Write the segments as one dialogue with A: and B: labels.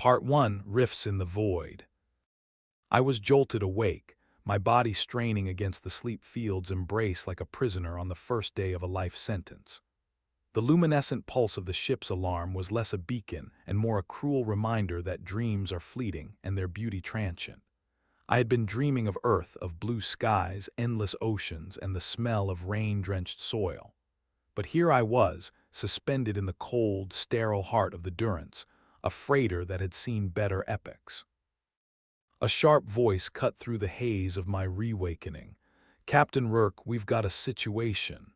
A: Part 1: Rifts in the Void. I was jolted awake, my body straining against the sleep field's embrace like a prisoner on the first day of a life sentence. The luminescent pulse of the ship's alarm was less a beacon and more a cruel reminder that dreams are fleeting and their beauty transient. I had been dreaming of Earth, of blue skies, endless oceans, and the smell of rain-drenched soil. But here I was, suspended in the cold, sterile heart of the Durance, a freighter that had seen better epochs. A sharp voice cut through the haze of my reawakening. "Captain Rourke, we've got a situation."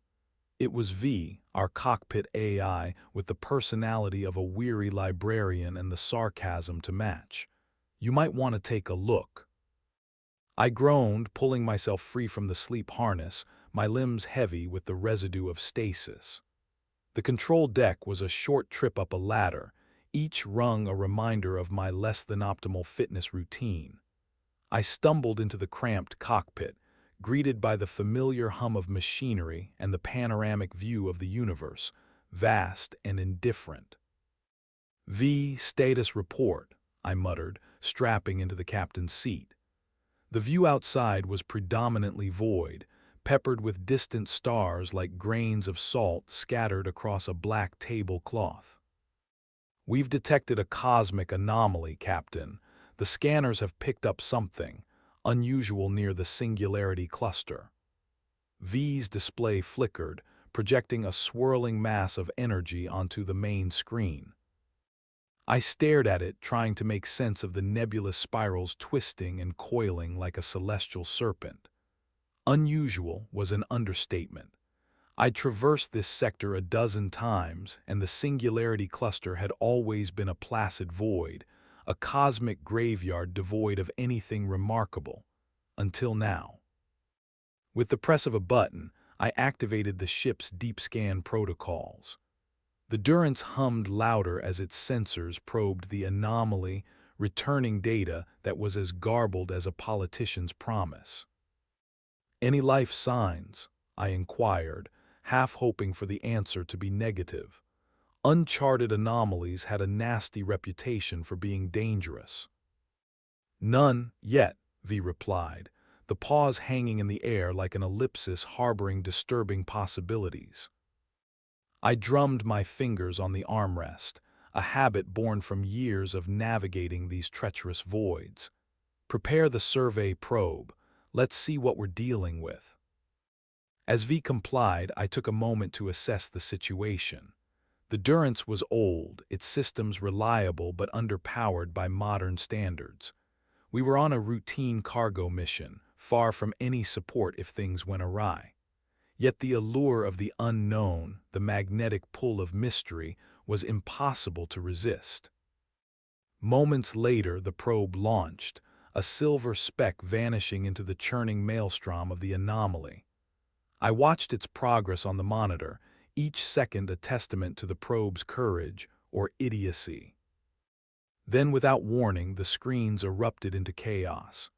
A: It was V, our cockpit AI, with the personality of a weary librarian and the sarcasm to match. "You might want to take a look." I groaned, pulling myself free from the sleep harness, my limbs heavy with the residue of stasis. The control deck was a short trip up a ladder, each rung a reminder of my less-than-optimal fitness routine. I stumbled into the cramped cockpit, greeted by the familiar hum of machinery and the panoramic view of the universe, vast and indifferent. "V, status report," I muttered, strapping into the captain's seat. The view outside was predominantly void, peppered with distant stars like grains of salt scattered across a black tablecloth. "We've detected a cosmic anomaly, Captain. The scanners have picked up something unusual near the Singularity Cluster." V's display flickered, projecting a swirling mass of energy onto the main screen. I stared at it, trying to make sense of the nebulous spirals twisting and coiling like a celestial serpent. Unusual was an understatement. I'd traversed this sector a dozen times, and the Singularity Cluster had always been a placid void, a cosmic graveyard devoid of anything remarkable, until now. With the press of a button, I activated the ship's deep scan protocols. The Durance hummed louder as its sensors probed the anomaly, returning data that was as garbled as a politician's promise. "Any life signs?" I inquired, half hoping for the answer to be negative. Uncharted anomalies had a nasty reputation for being dangerous. "None yet," V replied, the pause hanging in the air like an ellipsis harboring disturbing possibilities. I drummed my fingers on the armrest, a habit born from years of navigating these treacherous voids. "Prepare the survey probe. Let's see what we're dealing with." As V complied, I took a moment to assess the situation. The Durance was old, its systems reliable but underpowered by modern standards. We were on a routine cargo mission, far from any support if things went awry. Yet the allure of the unknown, the magnetic pull of mystery, was impossible to resist. Moments later, the probe launched, a silver speck vanishing into the churning maelstrom of the anomaly. I watched its progress on the monitor, each second a testament to the probe's courage or idiocy. Then, without warning, the screens erupted into chaos.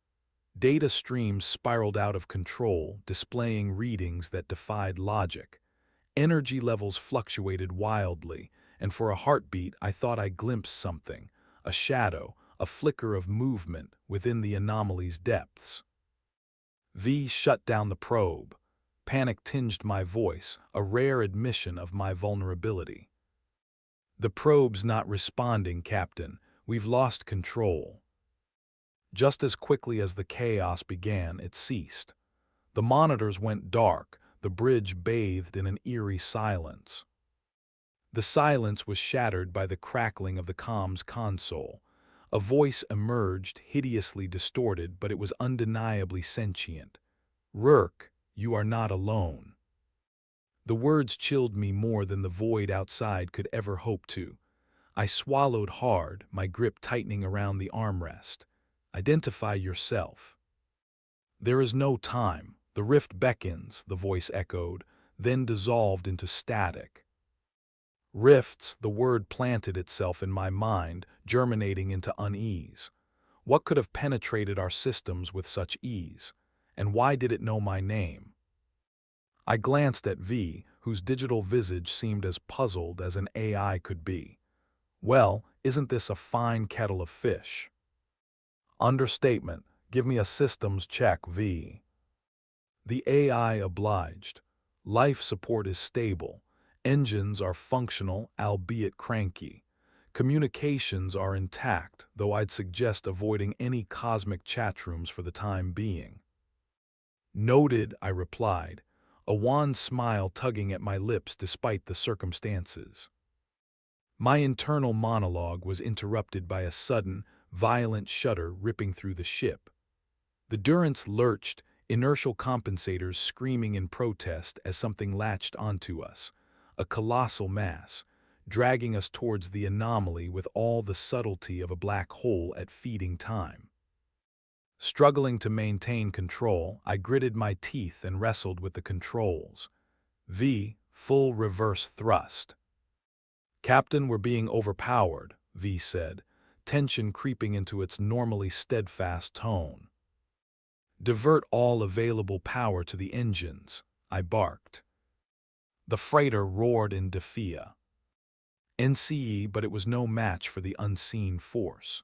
A: Data streams spiraled out of control, displaying readings that defied logic. Energy levels fluctuated wildly, and for a heartbeat I thought I glimpsed something, a shadow, a flicker of movement within the anomaly's depths. V shut down the probe. Panic tinged my voice, a rare admission of my vulnerability. "The probe's not responding, Captain. We've lost control." Just as quickly as the chaos began, it ceased. The monitors went dark, the bridge bathed in an eerie silence. The silence was shattered by the crackling of the comms console. A voice emerged, hideously distorted, but it was undeniably sentient. "Rourke, you are not alone." The words chilled me more than the void outside could ever hope to. I swallowed hard, my grip tightening around the armrest. "Identify yourself." "There is no time. The rift beckons," the voice echoed, then dissolved into static. Rifts, the word planted itself in my mind, germinating into unease. What could have penetrated our systems with such ease? And why did it know my name? I glanced at V, whose digital visage seemed as puzzled as an AI could be. Well, isn't this a fine kettle of fish? Understatement. Give me a systems check, V. The AI obliged. Life support is stable. Engines are functional, albeit cranky. Communications are intact, though I'd suggest avoiding any cosmic chatrooms for the time being. Noted, I replied, a wan smile tugging at my lips despite the circumstances. My internal monologue was interrupted by a sudden, violent shudder ripping through the ship. The Durance lurched, inertial compensators screaming in protest as something latched onto us, a colossal mass, dragging us towards the anomaly with all the subtlety of a black hole at feeding time. Struggling to maintain control, I gritted my teeth and wrestled with the controls. V, full reverse thrust. Captain, we're being overpowered, V said, tension creeping into its normally steadfast tone. Divert all available power to the engines, I barked. The freighter roared in defeat. NCE, but it was no match for the unseen force.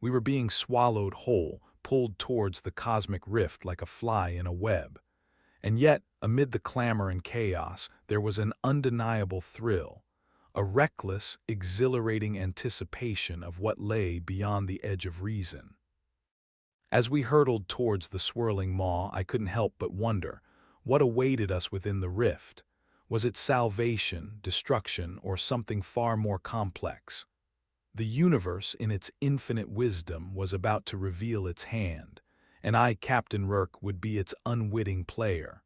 A: We were being swallowed whole, pulled towards the cosmic rift like a fly in a web. And yet, amid the clamor and chaos, there was an undeniable thrill, a reckless, exhilarating anticipation of what lay beyond the edge of reason. As we hurtled towards the swirling maw, I couldn't help but wonder, what awaited us within the rift? Was it salvation, destruction, or something far more complex? The universe, in its infinite wisdom, was about to reveal its hand, and I, Captain Rourke, would be its unwitting player.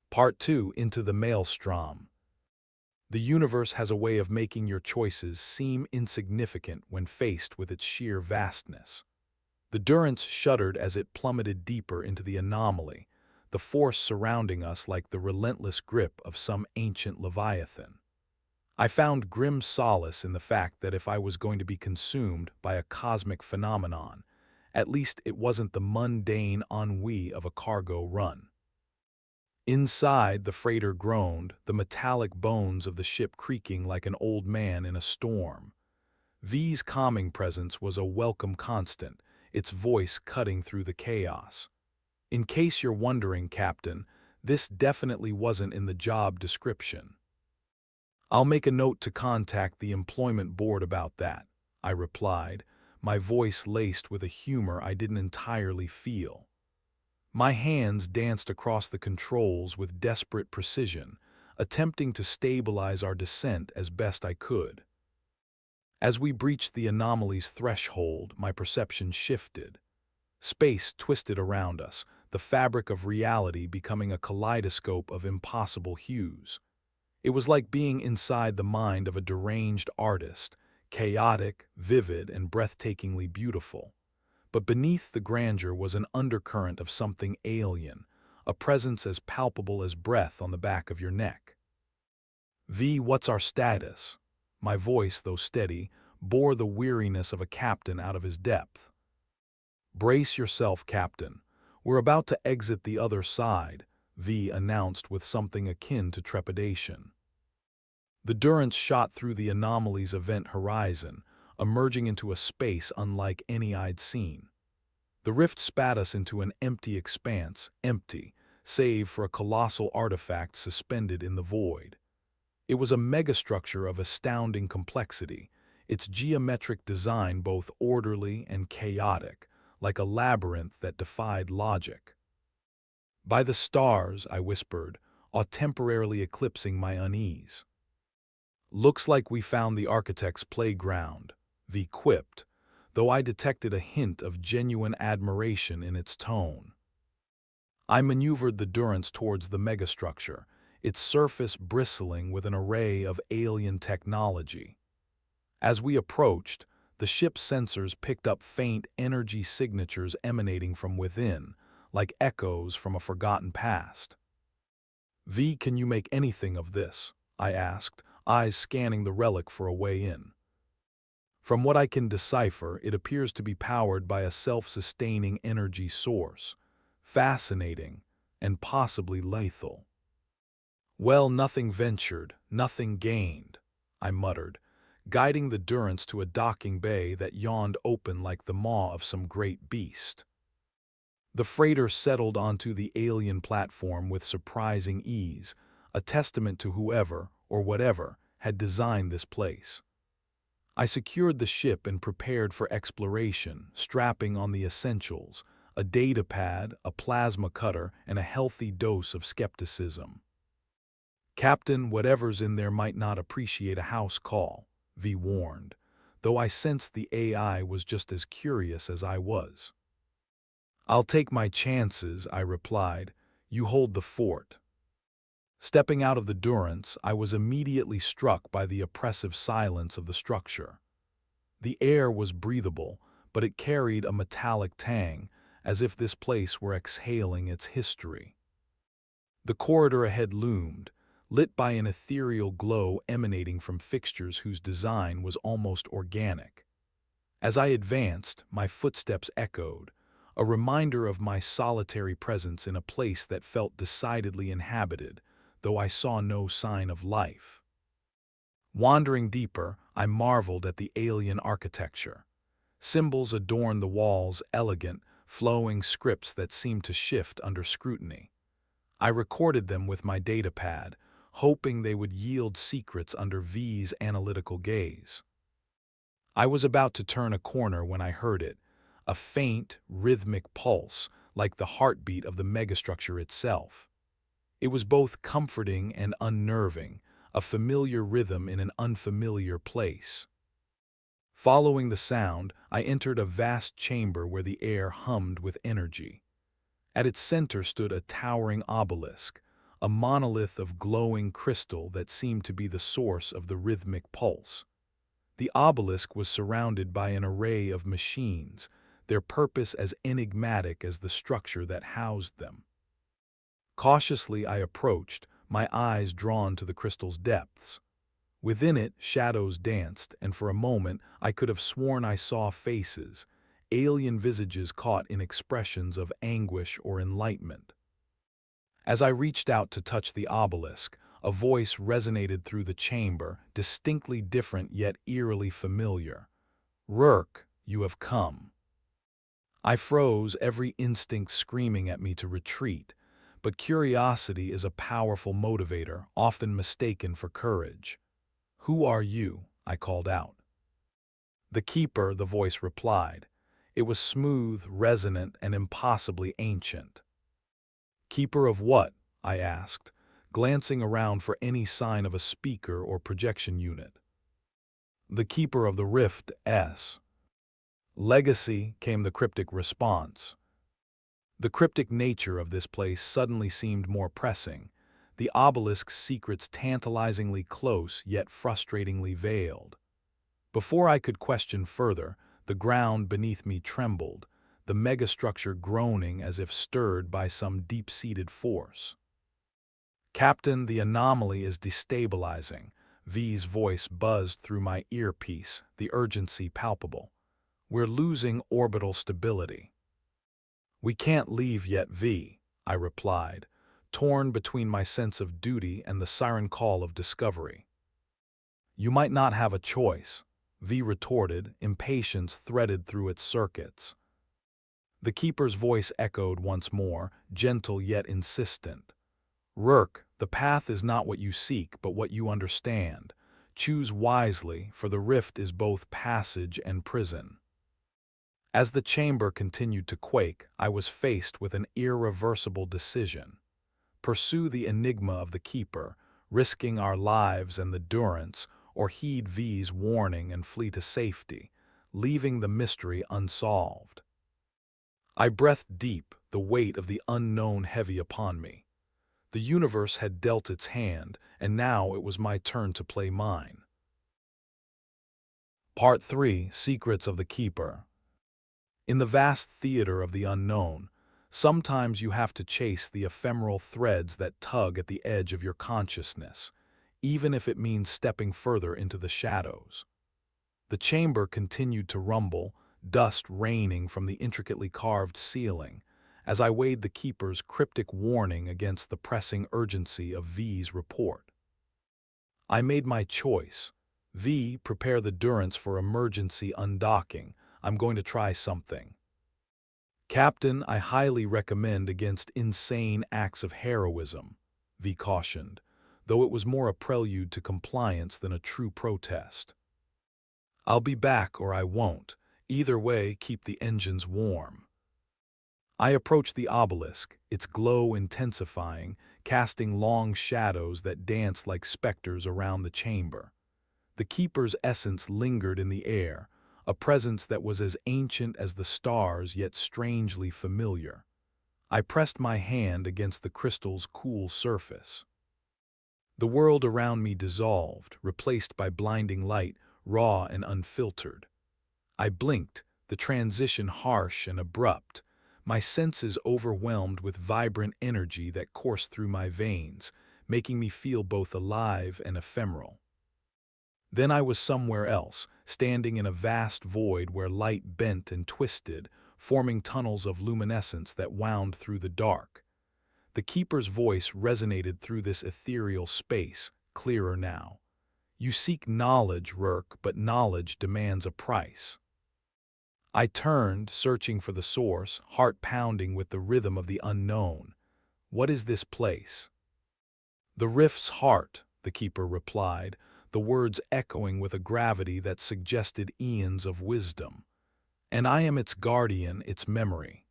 A: Part 2, Into the Maelstrom. The universe has a way of making your choices seem insignificant when faced with its sheer vastness. The Durance shuddered as it plummeted deeper into the anomaly, the force surrounding us like the relentless grip of some ancient leviathan. I found grim solace in the fact that if I was going to be consumed by a cosmic phenomenon, at least it wasn't the mundane ennui of a cargo run. Inside, the freighter groaned, the metallic bones of the ship creaking like an old man in a storm. V's calming presence was a welcome constant, its voice cutting through the chaos. In case you're wondering, Captain, this definitely wasn't in the job description. I'll make a note to contact the employment board about that, I replied, my voice laced with a humor I didn't entirely feel. My hands danced across the controls with desperate precision, attempting to stabilize our descent as best I could. As we breached the anomaly's threshold, my perception shifted. Space twisted around us, the fabric of reality becoming a kaleidoscope of impossible hues. It was like being inside the mind of a deranged artist, chaotic, vivid, and breathtakingly beautiful. But beneath the grandeur was an undercurrent of something alien, a presence as palpable as breath on the back of your neck. V, what's our status? My voice, though steady, bore the weariness of a captain out of his depth. Brace yourself, Captain. We're about to exit the other side, V announced with something akin to trepidation. The Durance shot through the anomaly's event horizon, emerging into a space unlike any I'd seen. The rift spat us into an empty expanse, empty, save for a colossal artifact suspended in the void. It was a megastructure of astounding complexity, its geometric design both orderly and chaotic, like a labyrinth that defied logic. By the stars, I whispered, temporarily eclipsing my unease. Looks like we found the architect's playground, V quipped, though I detected a hint of genuine admiration in its tone. I maneuvered the Durance towards the megastructure, its surface bristling with an array of alien technology. As we approached, the ship's sensors picked up faint energy signatures emanating from within, like echoes from a forgotten past. V, can you make anything of this? I asked, eyes scanning the relic for a way in. From what I can decipher, it appears to be powered by a self-sustaining energy source. Fascinating, and possibly lethal. Well, nothing ventured, nothing gained, I muttered, guiding the Durance to a docking bay that yawned open like the maw of some great beast. The freighter settled onto the alien platform with surprising ease, a testament to whoever, or whatever, had designed this place. I secured the ship and prepared for exploration, strapping on the essentials: a data pad, a plasma cutter, and a healthy dose of skepticism. Captain, whatever's in there might not appreciate a house call, V warned, though I sensed the AI was just as curious as I was. I'll take my chances, I replied. You hold the fort. Stepping out of the Durance, I was immediately struck by the oppressive silence of the structure. The air was breathable, but it carried a metallic tang, as if this place were exhaling its history. The corridor ahead loomed, lit by an ethereal glow emanating from fixtures whose design was almost organic. As I advanced, my footsteps echoed, a reminder of my solitary presence in a place that felt decidedly inhabited, though I saw no sign of life. Wandering deeper, I marveled at the alien architecture. Symbols adorned the walls, elegant, flowing scripts that seemed to shift under scrutiny. I recorded them with my datapad, hoping they would yield secrets under V's analytical gaze. I was about to turn a corner when I heard it, a faint, rhythmic pulse, like the heartbeat of the megastructure itself. It was both comforting and unnerving, a familiar rhythm in an unfamiliar place. Following the sound, I entered a vast chamber where the air hummed with energy. At its center stood a towering obelisk, a monolith of glowing crystal that seemed to be the source of the rhythmic pulse. The obelisk was surrounded by an array of machines, their purpose as enigmatic as the structure that housed them. Cautiously I approached, my eyes drawn to the crystal's depths. Within it, shadows danced, and for a moment I could have sworn I saw faces, alien visages caught in expressions of anguish or enlightenment. As I reached out to touch the obelisk, a voice resonated through the chamber, distinctly different yet eerily familiar. "Rourke, you have come." I froze, every instinct screaming at me to retreat, but curiosity is a powerful motivator, often mistaken for courage. "Who are you?" I called out. "The Keeper," the voice replied. It was smooth, resonant, and impossibly ancient. "Keeper of what?" I asked, glancing around for any sign of a speaker or projection unit. "The Keeper of the Rift, S." "Legacy," came the cryptic response. The cryptic nature of this place suddenly seemed more pressing, the obelisk's secrets tantalizingly close yet frustratingly veiled. Before I could question further, the ground beneath me trembled, the megastructure groaning as if stirred by some deep-seated force. "Captain, the anomaly is destabilizing." V's voice buzzed through my earpiece, the urgency palpable. "We're losing orbital stability." "We can't leave yet, V," I replied, torn between my sense of duty and the siren call of discovery. "You might not have a choice," V retorted, impatience threaded through its circuits. The Keeper's voice echoed once more, gentle yet insistent. "Rourke, the path is not what you seek, but what you understand. Choose wisely, for the rift is both passage and prison." As the chamber continued to quake, I was faced with an irreversible decision. Pursue the enigma of the Keeper, risking our lives and the Durance, or heed V's warning and flee to safety, leaving the mystery unsolved. I breathed deep, the weight of the unknown heavy upon me. The universe had dealt its hand, and now it was my turn to play mine. Part 3: Secrets of the Keeper. In the vast theater of the unknown, sometimes you have to chase the ephemeral threads that tug at the edge of your consciousness, even if it means stepping further into the shadows. The chamber continued to rumble, dust raining from the intricately carved ceiling, as I weighed the Keeper's cryptic warning against the pressing urgency of V's report. I made my choice, V, prepare the Durance for emergency undocking. I'm going to try something. Captain, I highly recommend against insane acts of heroism, V cautioned, though it was more a prelude to compliance than a true protest. I'll be back or I won't. Either way, keep the engines warm. I approached the obelisk, its glow intensifying, casting long shadows that danced like specters around the chamber. The keeper's essence lingered in the air, a presence that was as ancient as the stars yet strangely familiar. I pressed my hand against the crystal's cool surface. The world around me dissolved, replaced by blinding light, raw and unfiltered. I blinked, the transition harsh and abrupt, my senses overwhelmed with vibrant energy that coursed through my veins, making me feel both alive and ephemeral. Then I was somewhere else, standing in a vast void where light bent and twisted, forming tunnels of luminescence that wound through the dark. The keeper's voice resonated through this ethereal space, clearer now. You seek knowledge, Rourke, but knowledge demands a price. I turned, searching for the source, heart pounding with the rhythm of the unknown. What is this place? The rift's heart, the keeper replied, the words echoing with a gravity that suggested eons of wisdom. And I am its guardian, its memory.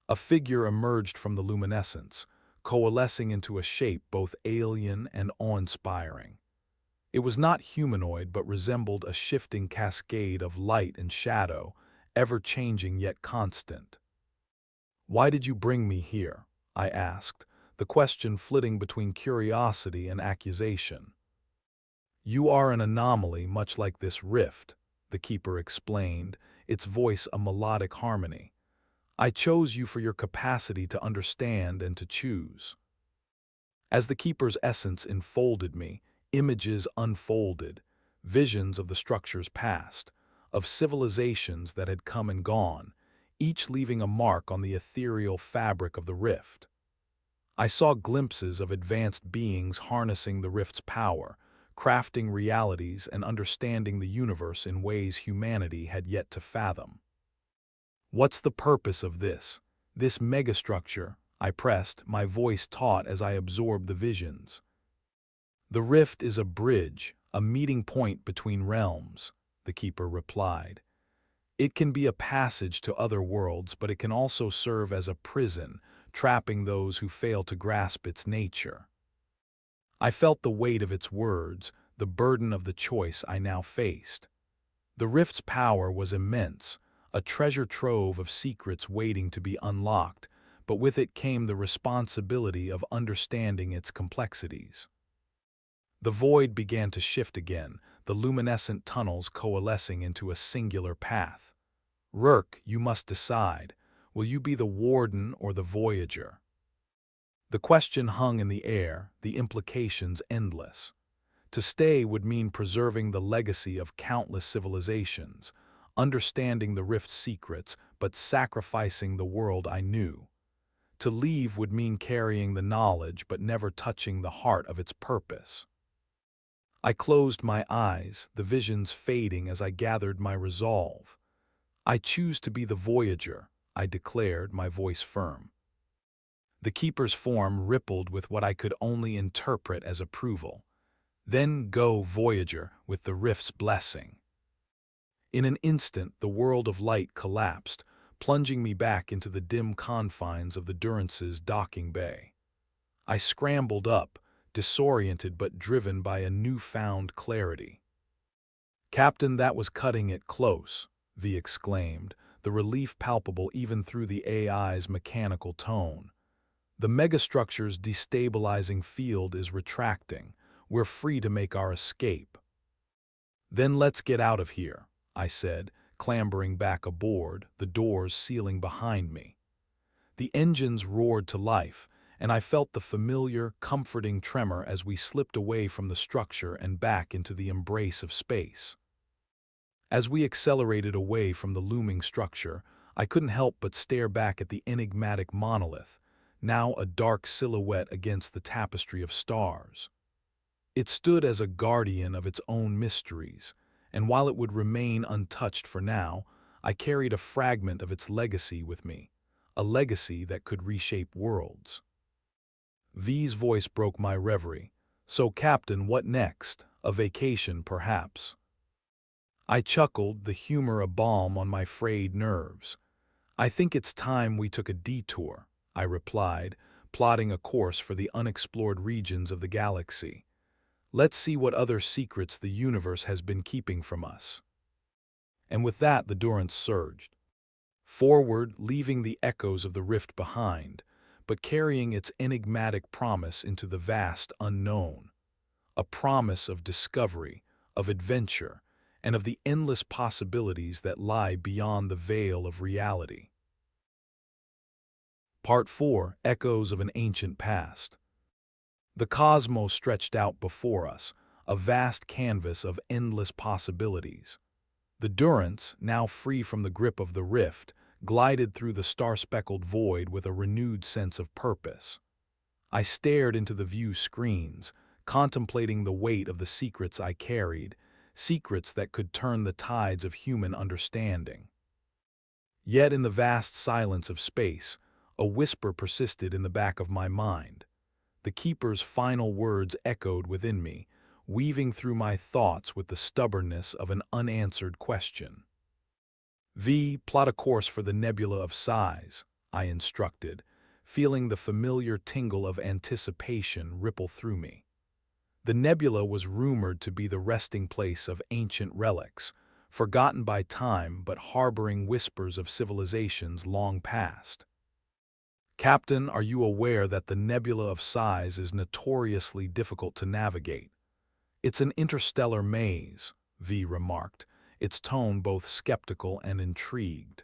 A: A figure emerged from the luminescence, coalescing into a shape both alien and awe-inspiring. It was not humanoid but resembled a shifting cascade of light and shadow, ever-changing yet constant. "Why did you bring me here?" I asked, the question flitting between curiosity and accusation. "You are an anomaly much like this rift," the keeper explained, its voice a melodic harmony. "I chose you for your capacity to understand and to choose." As the keeper's essence enfolded me, images unfolded, visions of the structure's past, of civilizations that had come and gone, each leaving a mark on the ethereal fabric of the rift. I saw glimpses of advanced beings harnessing the rift's power, crafting realities and understanding the universe in ways humanity had yet to fathom. "What's the purpose of this megastructure?" I pressed, my voice taut as I absorbed the visions. "The rift is a bridge, a meeting point between realms," the keeper replied. "It can be a passage to other worlds, but it can also serve as a prison, trapping those who fail to grasp its nature." I felt the weight of its words, the burden of the choice I now faced. The rift's power was immense, a treasure trove of secrets waiting to be unlocked, but with it came the responsibility of understanding its complexities. The void began to shift again, the luminescent tunnels coalescing into a singular path. "Rourke, you must decide. Will you be the warden or the voyager?" The question hung in the air, the implications endless. To stay would mean preserving the legacy of countless civilizations, understanding the rift's secrets, but sacrificing the world I knew. To leave would mean carrying the knowledge but never touching the heart of its purpose. I closed my eyes, the visions fading as I gathered my resolve. "I choose to be the voyager," I declared, my voice firm. The keeper's form rippled with what I could only interpret as approval. "Then go, voyager, with the rift's blessing." In an instant, the world of light collapsed, plunging me back into the dim confines of the Durance's docking bay. I scrambled up, disoriented but driven by a newfound clarity. "Captain, that was cutting it close," V exclaimed, the relief palpable even through the AI's mechanical tone. "The megastructure's destabilizing field is retracting. We're free to make our escape." "Then let's get out of here," I said, clambering back aboard, the doors sealing behind me. The engines roared to life, and I felt the familiar, comforting tremor as we slipped away from the structure and back into the embrace of space. As we accelerated away from the looming structure, I couldn't help but stare back at the enigmatic monolith, now a dark silhouette against the tapestry of stars. It stood as a guardian of its own mysteries, and while it would remain untouched for now, I carried a fragment of its legacy with me, a legacy that could reshape worlds. V's voice broke my reverie. So, Captain, what next? A vacation, perhaps? I chuckled, the humor a balm on my frayed nerves. I think it's time we took a detour, I replied, plotting a course for the unexplored regions of the galaxy. Let's see what other secrets the universe has been keeping from us. And with that, the Durance surged forward, leaving the echoes of the rift behind, but carrying its enigmatic promise into the vast unknown, a promise of discovery, of adventure, and of the endless possibilities that lie beyond the veil of reality. Part 4: Echoes of an Ancient Past. The cosmos stretched out before us, a vast canvas of endless possibilities. The Durance, now free from the grip of the rift, glided through the star-speckled void with a renewed sense of purpose. I stared into the view screens, contemplating the weight of the secrets I carried, secrets that could turn the tides of human understanding. Yet in the vast silence of space, a whisper persisted in the back of my mind. The Keeper's final words echoed within me, weaving through my thoughts with the stubbornness of an unanswered question. V, plot a course for the nebula of size, I instructed, feeling the familiar tingle of anticipation ripple through me. The nebula was rumored to be the resting place of ancient relics, forgotten by time but harboring whispers of civilizations long past. Captain, are you aware that the nebula of size is notoriously difficult to navigate? It's an interstellar maze, V remarked, its tone both skeptical and intrigued.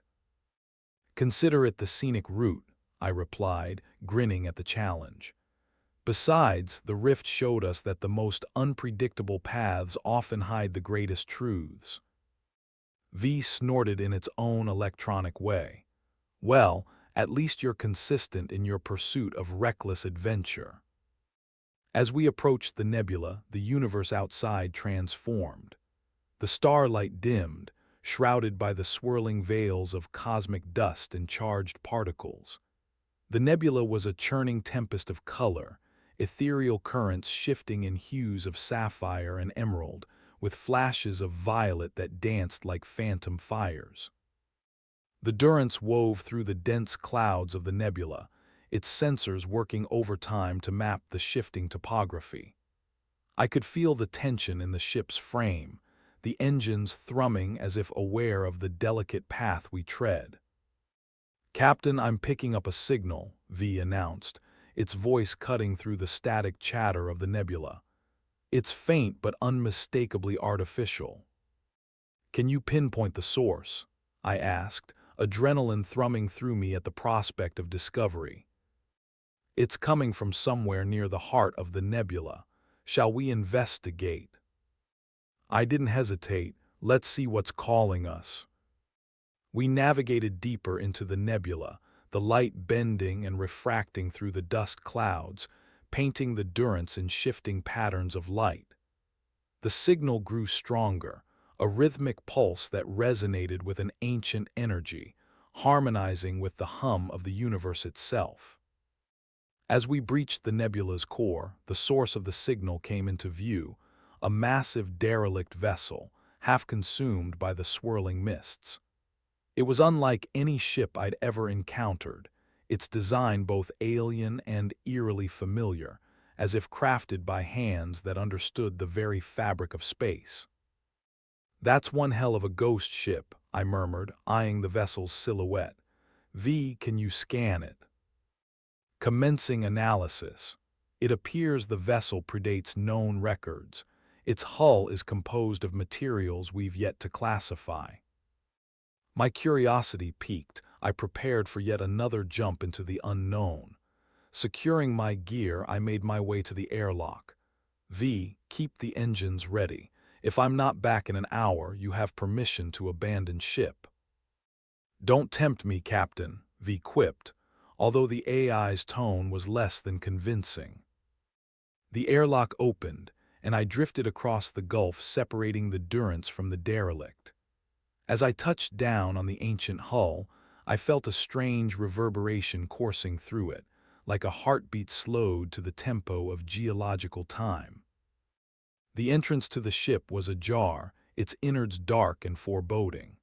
A: Consider it the scenic route, I replied, grinning at the challenge. Besides, the rift showed us that the most unpredictable paths often hide the greatest truths. V snorted in its own electronic way. Well, at least you're consistent in your pursuit of reckless adventure. As we approached the nebula, the universe outside transformed. The starlight dimmed, shrouded by the swirling veils of cosmic dust and charged particles. The nebula was a churning tempest of color, ethereal currents shifting in hues of sapphire and emerald, with flashes of violet that danced like phantom fires. The Durance wove through the dense clouds of the nebula, its sensors working overtime to map the shifting topography. I could feel the tension in the ship's frame, the engines thrumming as if aware of the delicate path we tread. Captain, I'm picking up a signal, V announced, its voice cutting through the static chatter of the nebula. It's faint but unmistakably artificial. Can you pinpoint the source? I asked, adrenaline thrumming through me at the prospect of discovery. It's coming from somewhere near the heart of the nebula. Shall we investigate? I didn't hesitate. Let's see what's calling us. We navigated deeper into the nebula, the light bending and refracting through the dust clouds, painting the Durance in shifting patterns of light. The signal grew stronger, a rhythmic pulse that resonated with an ancient energy, harmonizing with the hum of the universe itself. As we breached the nebula's core, the source of the signal came into view, a massive derelict vessel, half consumed by the swirling mists. It was unlike any ship I'd ever encountered, its design both alien and eerily familiar, as if crafted by hands that understood the very fabric of space. That's one hell of a ghost ship, I murmured, eyeing the vessel's silhouette. V, can you scan it? Commencing analysis. It appears the vessel predates known records. Its hull is composed of materials we've yet to classify. My curiosity piqued. I prepared for yet another jump into the unknown. Securing my gear, I made my way to the airlock. V, keep the engines ready. If I'm not back in an hour, you have permission to abandon ship. Don't tempt me, Captain, V quipped, although the AI's tone was less than convincing. The airlock opened, and I drifted across the gulf separating the Durance from the derelict. As I touched down on the ancient hull, I felt a strange reverberation coursing through it, like a heartbeat slowed to the tempo of geological time. The entrance to the ship was ajar, its innards dark and foreboding.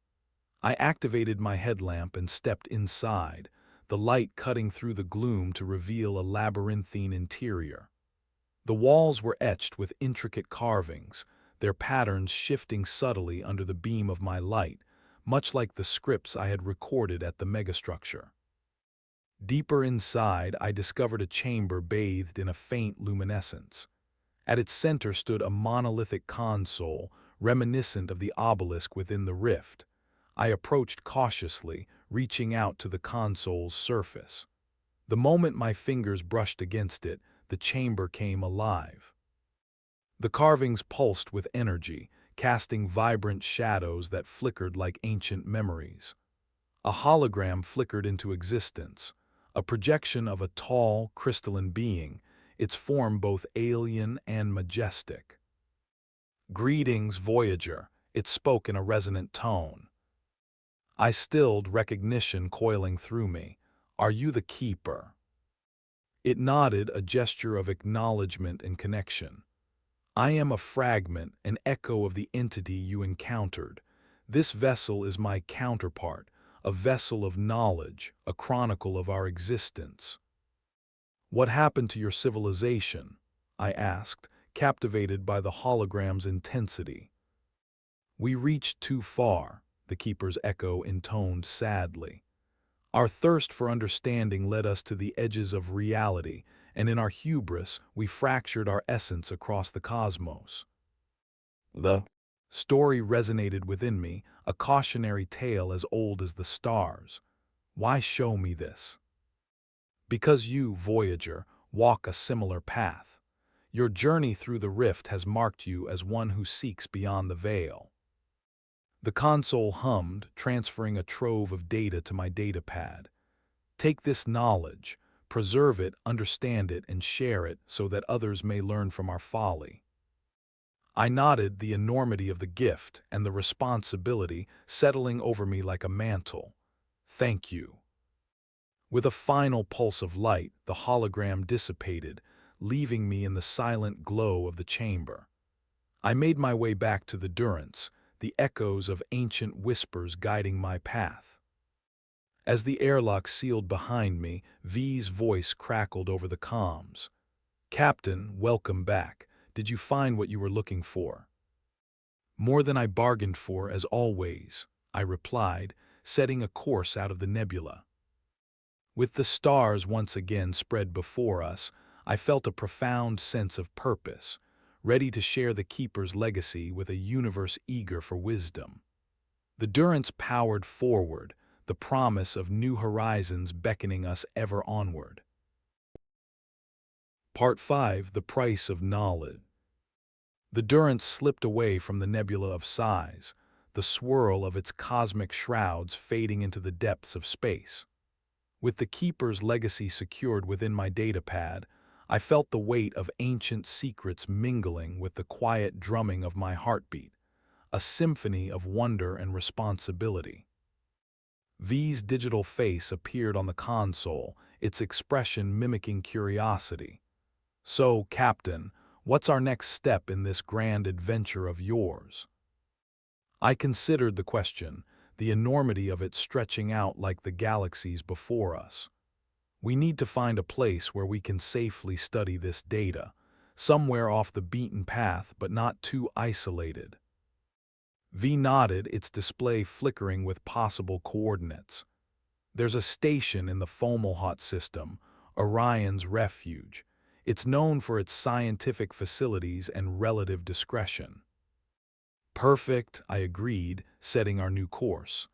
A: I activated my headlamp and stepped inside, the light cutting through the gloom to reveal a labyrinthine interior. The walls were etched with intricate carvings, their patterns shifting subtly under the beam of my light, much like the scripts I had recorded at the megastructure. Deeper inside, I discovered a chamber bathed in a faint luminescence. At its center stood a monolithic console, reminiscent of the obelisk within the rift. I approached cautiously, reaching out to the console's surface. The moment my fingers brushed against it, the chamber came alive. The carvings pulsed with energy, casting vibrant shadows that flickered like ancient memories. A hologram flickered into existence, a projection of a tall, crystalline being, its form both alien and majestic. "Greetings, Voyager," it spoke in a resonant tone. I stilled, recognition coiling through me. "Are you the Keeper?" It nodded, a gesture of acknowledgement and connection. "I am a fragment, an echo of the entity you encountered. This vessel is my counterpart, a vessel of knowledge, a chronicle of our existence." "What happened to your civilization?" I asked, captivated by the hologram's intensity. "We reached too far," the Keeper's echo intoned sadly. "Our thirst for understanding led us to the edges of reality, and in our hubris, we fractured our essence across the cosmos." The story resonated within me, a cautionary tale as old as the stars. Why show me this? Because you, Voyager, walk a similar path. Your journey through the rift has marked you as one who seeks beyond the veil. The console hummed, transferring a trove of data to my datapad. "Take this knowledge, preserve it, understand it, and share it so that others may learn from our folly." I nodded, the enormity of the gift and the responsibility settling over me like a mantle. "Thank you." With a final pulse of light, the hologram dissipated, leaving me in the silent glow of the chamber. I made my way back to the Durance, the echoes of ancient whispers guiding my path. As the airlock sealed behind me, V's voice crackled over the comms. "Captain, welcome back. Did you find what you were looking for?" "More than I bargained for, as always," I replied, setting a course out of the nebula. With the stars once again spread before us, I felt a profound sense of purpose, ready to share the Keeper's legacy with a universe eager for wisdom. The Durance powered forward, the promise of new horizons beckoning us ever onward. Part 5: The Price of Knowledge. The Durance slipped away from the nebula of size, the swirl of its cosmic shrouds fading into the depths of space. With the Keeper's legacy secured within my datapad, I felt the weight of ancient secrets mingling with the quiet drumming of my heartbeat, a symphony of wonder and responsibility. V's digital face appeared on the console, its expression mimicking curiosity. "So, Captain, what's our next step in this grand adventure of yours?" I considered the question, the enormity of it stretching out like the galaxies before us. "We need to find a place where we can safely study this data, somewhere off the beaten path but not too isolated." V nodded, its display flickering with possible coordinates. "There's a station in the Fomalhaut system, Orion's Refuge. It's known for its scientific facilities and relative discretion." "Perfect," I agreed, setting our new course.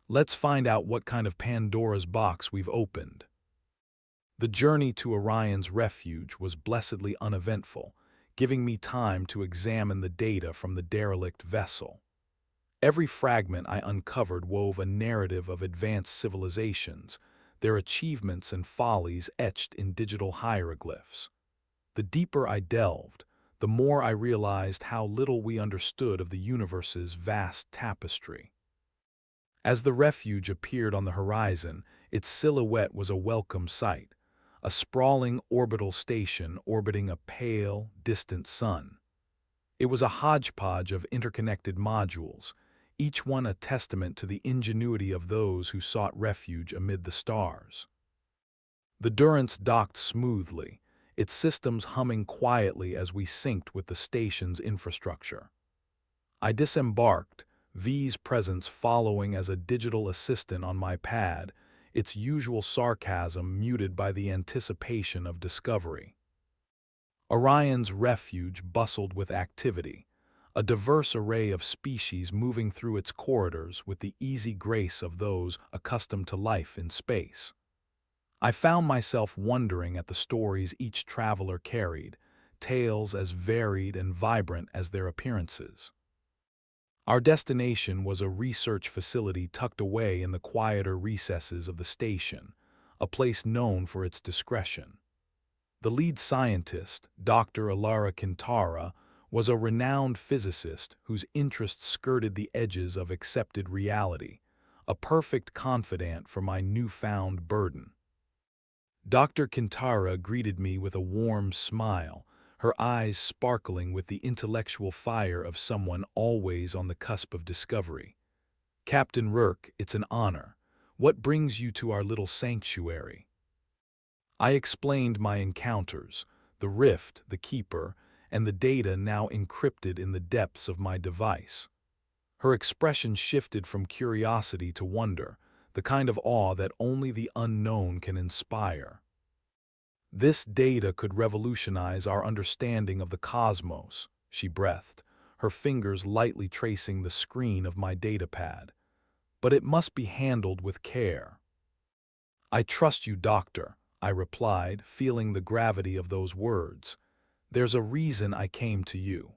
A: "Let's find out what kind of Pandora's box we've opened." The journey to Orion's Refuge was blessedly uneventful, giving me time to examine the data from the derelict vessel. Every fragment I uncovered wove a narrative of advanced civilizations, their achievements and follies etched in digital hieroglyphs. The deeper I delved, the more I realized how little we understood of the universe's vast tapestry. As the refuge appeared on the horizon, its silhouette was a welcome sight, a sprawling orbital station orbiting a pale, distant sun. It was a hodgepodge of interconnected modules, each one a testament to the ingenuity of those who sought refuge amid the stars. The Durance docked smoothly, its systems humming quietly as we synced with the station's infrastructure. I disembarked, V's presence following as a digital assistant on my pad, its usual sarcasm muted by the anticipation of discovery. Orion's refuge bustled with activity, a diverse array of species moving through its corridors with the easy grace of those accustomed to life in space. I found myself wondering at the stories each traveler carried, tales as varied and vibrant as their appearances. Our destination was a research facility tucked away in the quieter recesses of the station, a place known for its discretion. The lead scientist, Dr. Alara Kintara, was a renowned physicist whose interests skirted the edges of accepted reality, a perfect confidant for my newfound burden. Dr. Kintara greeted me with a warm smile, her eyes sparkling with the intellectual fire of someone always on the cusp of discovery. "Captain Rourke, it's an honor. What brings you to our little sanctuary?" I explained my encounters, the rift, the keeper, and the data now encrypted in the depths of my device. Her expression shifted from curiosity to wonder, the kind of awe that only the unknown can inspire. "This data could revolutionize our understanding of the cosmos," she breathed, her fingers lightly tracing the screen of my datapad. "But it must be handled with care." "I trust you, Doctor," I replied, feeling the gravity of those words. "There's a reason I came to you."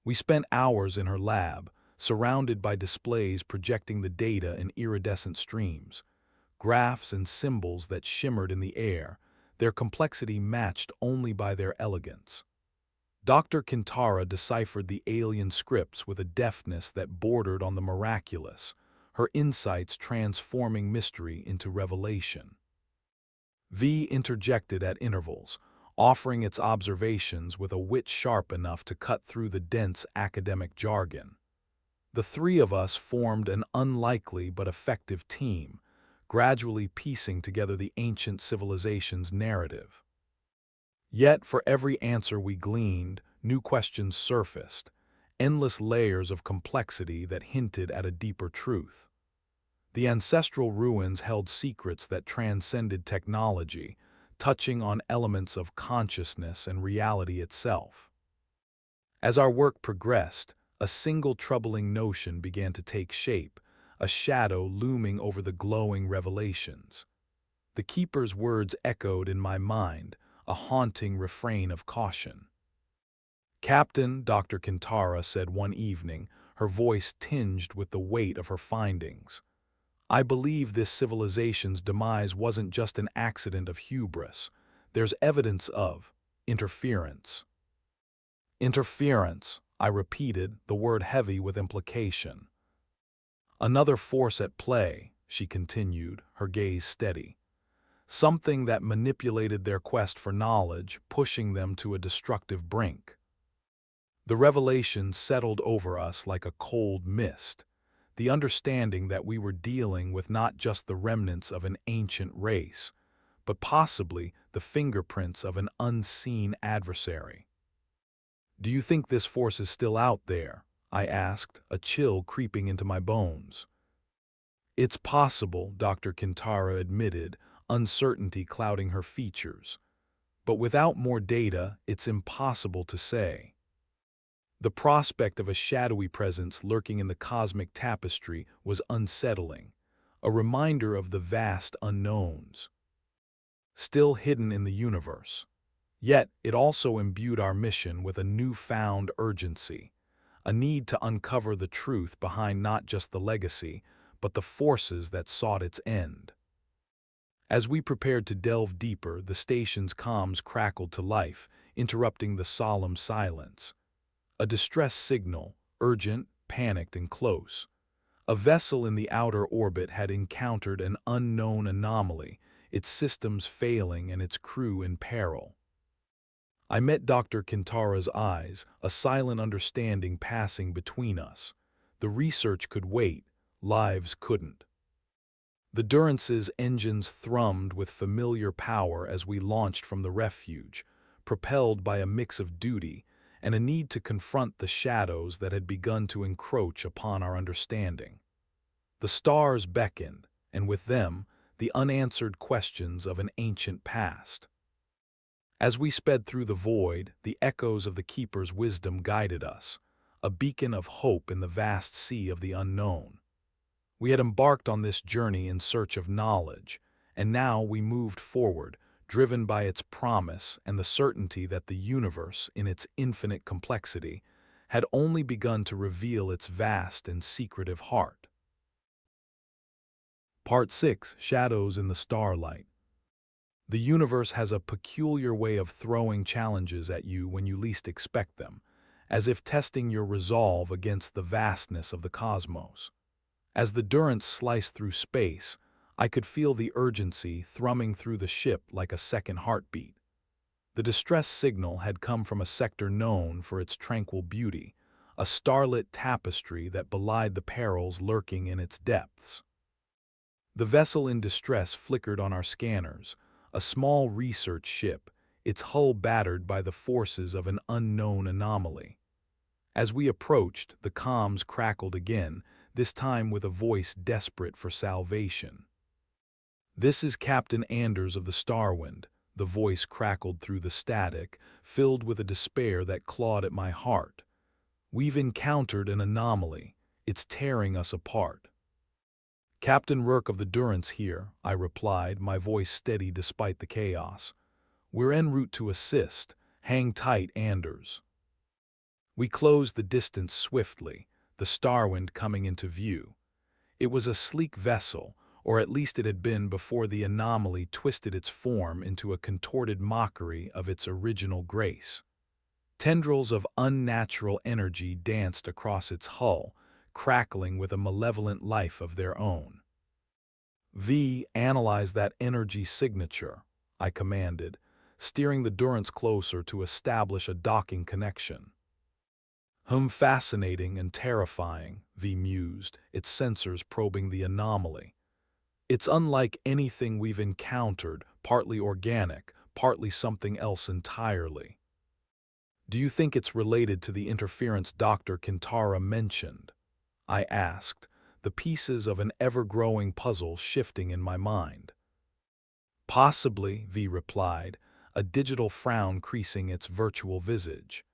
A: We spent hours in her lab, surrounded by displays projecting the data in iridescent streams, graphs and symbols that shimmered in the air, their complexity matched only by their elegance. Dr. Kintara deciphered the alien scripts with a deftness that bordered on the miraculous, her insights transforming mystery into revelation. V interjected at intervals, offering its observations with a wit sharp enough to cut through the dense academic jargon. The three of us formed an unlikely but effective team, gradually piecing together the ancient civilization's narrative. Yet, for every answer we gleaned, new questions surfaced, endless layers of complexity that hinted at a deeper truth. The ancestral ruins held secrets that transcended technology, touching on elements of consciousness and reality itself. As our work progressed, a single troubling notion began to take shape, a shadow looming over the glowing revelations. The keeper's words echoed in my mind, a haunting refrain of caution. "Captain," Dr. Kintara said one evening, her voice tinged with the weight of her findings, "I believe this civilization's demise wasn't just an accident of hubris. There's evidence of interference." "Interference," I repeated, the word heavy with implication. "Another force at play," she continued, her gaze steady. "Something that manipulated their quest for knowledge, pushing them to a destructive brink." The revelation settled over us like a cold mist, the understanding that we were dealing with not just the remnants of an ancient race, but possibly the fingerprints of an unseen adversary. "Do you think this force is still out there?" I asked, a chill creeping into my bones. "It's possible," Dr. Kintara admitted, uncertainty clouding her features. "But without more data, it's impossible to say." The prospect of a shadowy presence lurking in the cosmic tapestry was unsettling, a reminder of the vast unknowns still hidden in the universe. Yet it also imbued our mission with a newfound urgency, a need to uncover the truth behind not just the legacy, but the forces that sought its end. As we prepared to delve deeper, the station's comms crackled to life, interrupting the solemn silence. A distress signal, urgent, panicked, and close. A vessel in the outer orbit had encountered an unknown anomaly, its systems failing and its crew in peril. I met Dr. Kintara's eyes, a silent understanding passing between us. The research could wait, lives couldn't. The Durance's engines thrummed with familiar power as we launched from the refuge, propelled by a mix of duty and a need to confront the shadows that had begun to encroach upon our understanding. The stars beckoned, and with them, the unanswered questions of an ancient past. As we sped through the void, the echoes of the Keeper's wisdom guided us, a beacon of hope in the vast sea of the unknown. We had embarked on this journey in search of knowledge, and now we moved forward, driven by its promise and the certainty that the universe, in its infinite complexity, had only begun to reveal its vast and secretive heart. Part 6: Shadows in the Starlight. The universe has a peculiar way of throwing challenges at you when you least expect them, as if testing your resolve against the vastness of the cosmos. As the Durance sliced through space, I could feel the urgency thrumming through the ship like a second heartbeat. The distress signal had come from a sector known for its tranquil beauty, a starlit tapestry that belied the perils lurking in its depths. The vessel in distress flickered on our scanners, a small research ship, its hull battered by the forces of an unknown anomaly. As we approached, the comms crackled again, this time with a voice desperate for salvation. "This is Captain Anders of the Starwind," the voice crackled through the static, filled with a despair that clawed at my heart. "We've encountered an anomaly. It's tearing us apart." "Captain Rourke of the Durance here," I replied, my voice steady despite the chaos. "We're en route to assist. Hang tight, Anders." We closed the distance swiftly, the Starwind coming into view. It was a sleek vessel, or at least it had been before the anomaly twisted its form into a contorted mockery of its original grace. Tendrils of unnatural energy danced across its hull, crackling with a malevolent life of their own. "Analyze that energy signature," I commanded, steering the Durance closer to establish a docking connection. Fascinating and terrifying," V mused, its sensors probing the anomaly. "It's unlike anything we've encountered, partly organic, partly something else entirely." "Do you think it's related to the interference Dr. Kintara mentioned?" I asked, the pieces of an ever-growing puzzle shifting in my mind. "Possibly," V replied, a digital frown creasing its virtual visage.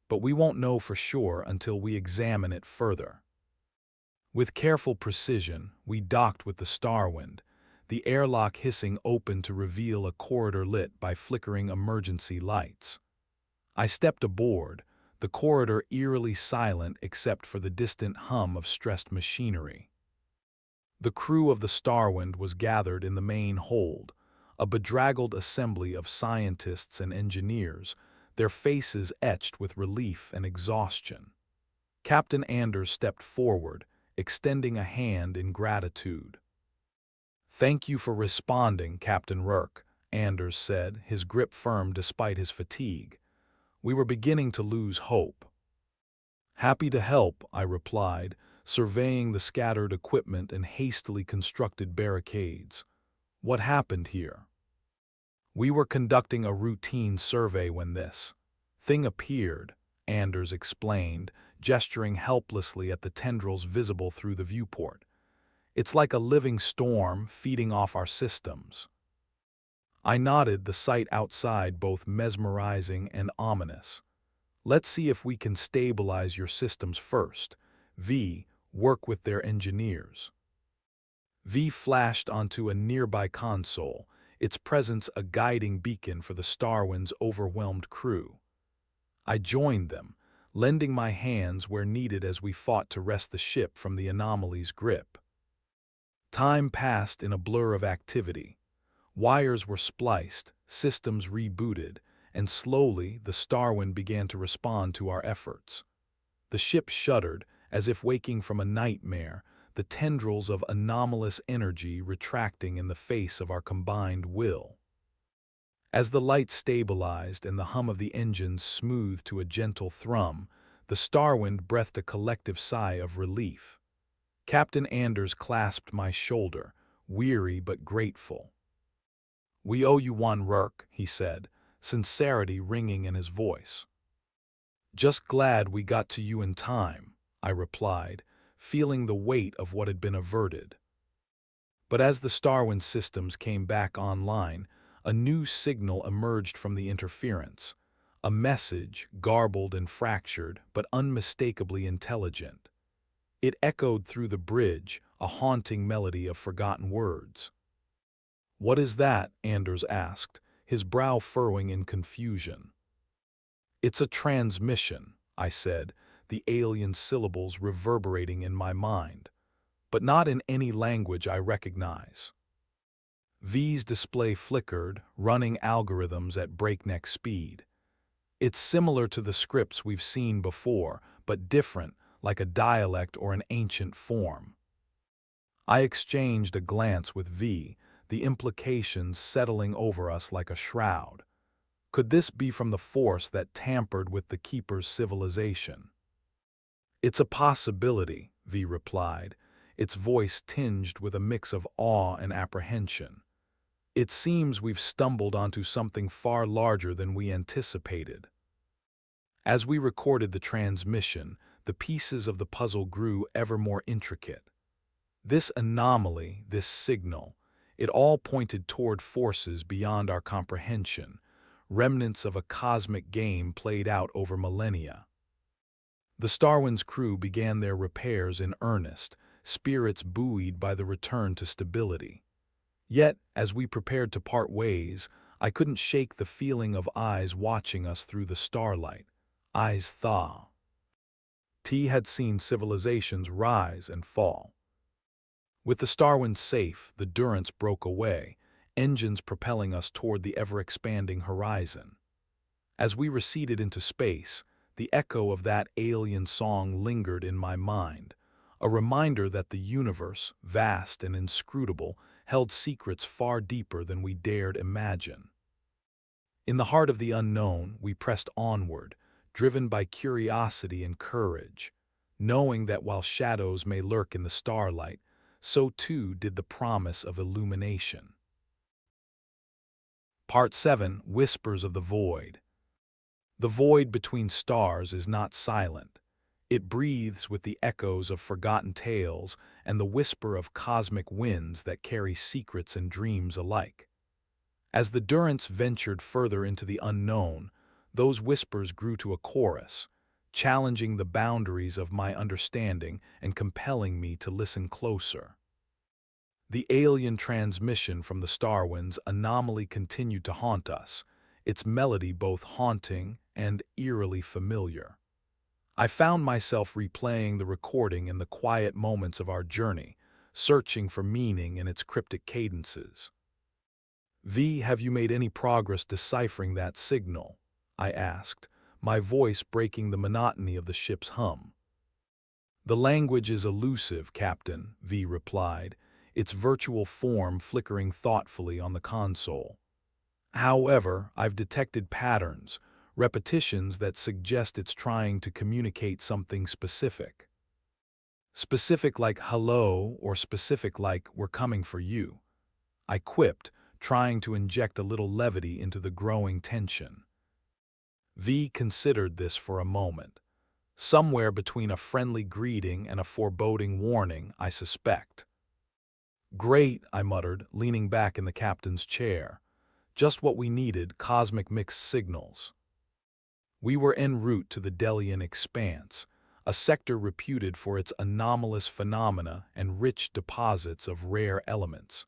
A: "But we won't know for sure until we examine it further." With careful precision, we docked with the Starwind, the airlock hissing open to reveal a corridor lit by flickering emergency lights. I stepped aboard, the corridor eerily silent except for the distant hum of stressed machinery. The crew of the Starwind was gathered in the main hold, a bedraggled assembly of scientists and engineers, their faces etched with relief and exhaustion. Captain Anders stepped forward, extending a hand in gratitude. "Thank you for responding, Captain Rourke," Anders said, his grip firm despite his fatigue. "We were beginning to lose hope." "Happy to help," I replied, surveying the scattered equipment and hastily constructed barricades. "What happened here?" "We were conducting a routine survey when this thing appeared," Anders explained, gesturing helplessly at the tendrils visible through the viewport. "It's like a living storm feeding off our systems." I nodded, the sight outside both mesmerizing and ominous. "Let's see if we can stabilize your systems first. Work with their engineers." Flashed onto a nearby console, its presence a guiding beacon for the Starwind's overwhelmed crew. I joined them, lending my hands where needed as we fought to wrest the ship from the anomaly's grip. Time passed in a blur of activity. Wires were spliced, systems rebooted, and slowly the Starwind began to respond to our efforts. The ship shuddered, as if waking from a nightmare, the tendrils of anomalous energy retracting in the face of our combined will. As the light stabilized and the hum of the engines smoothed to a gentle thrum, the Starwind breathed a collective sigh of relief. Captain Anders clasped my shoulder, weary but grateful. "We owe you one, Rourke," he said, sincerity ringing in his voice. "Just glad we got to you in time," I replied, feeling the weight of what had been averted. But as the Starwind systems came back online, a new signal emerged from the interference, a message garbled and fractured but unmistakably intelligent. It echoed through the bridge, a haunting melody of forgotten words. "What is that?" Anders asked, his brow furrowing in confusion. "It's a transmission," I said, the alien syllables reverberating in my mind, but not in any language I recognize. V's display flickered, running algorithms at breakneck speed. "It's similar to the scripts we've seen before, but different, like a dialect or an ancient form." I exchanged a glance with V, the implications settling over us like a shroud. Could this be from the force that tampered with the Keeper's civilization? "It's a possibility," V replied, its voice tinged with a mix of awe and apprehension. "It seems we've stumbled onto something far larger than we anticipated." As we recorded the transmission, the pieces of the puzzle grew ever more intricate. This anomaly, this signal, it all pointed toward forces beyond our comprehension, remnants of a cosmic game played out over millennia. The Starwind's crew began their repairs in earnest, spirits buoyed by the return to stability. Yet, as we prepared to part ways, I couldn't shake the feeling of eyes watching us through the starlight. Eyes thaw. T had seen civilizations rise and fall. With the Starwind safe, the Durance broke away, engines propelling us toward the ever-expanding horizon. As we receded into space, the echo of that alien song lingered in my mind, a reminder that the universe, vast and inscrutable, held secrets far deeper than we dared imagine. In the heart of the unknown, we pressed onward, driven by curiosity and courage, knowing that while shadows may lurk in the starlight, so too did the promise of illumination. Part 7: Whispers of the Void. The void between stars is not silent. It breathes with the echoes of forgotten tales and the whisper of cosmic winds that carry secrets and dreams alike. As the Durance ventured further into the unknown, those whispers grew to a chorus, challenging the boundaries of my understanding and compelling me to listen closer. The alien transmission from the Starwind's anomaly continued to haunt us, its melody both haunting and eerily familiar. I found myself replaying the recording in the quiet moments of our journey, searching for meaning in its cryptic cadences. "V, have you made any progress deciphering that signal?" I asked, my voice breaking the monotony of the ship's hum. "The language is elusive, Captain," V replied, its virtual form flickering thoughtfully on the console. "However, I've detected patterns, repetitions that suggest it's trying to communicate something specific. Specific like hello or specific like we're coming for you," I quipped, trying to inject a little levity into the growing tension. V considered this for a moment. Somewhere between a friendly greeting and a foreboding warning, I suspect. "Great," I muttered, leaning back in the captain's chair. "Just what we needed, cosmic mixed signals." We were en route to the Delian Expanse, a sector reputed for its anomalous phenomena and rich deposits of rare elements.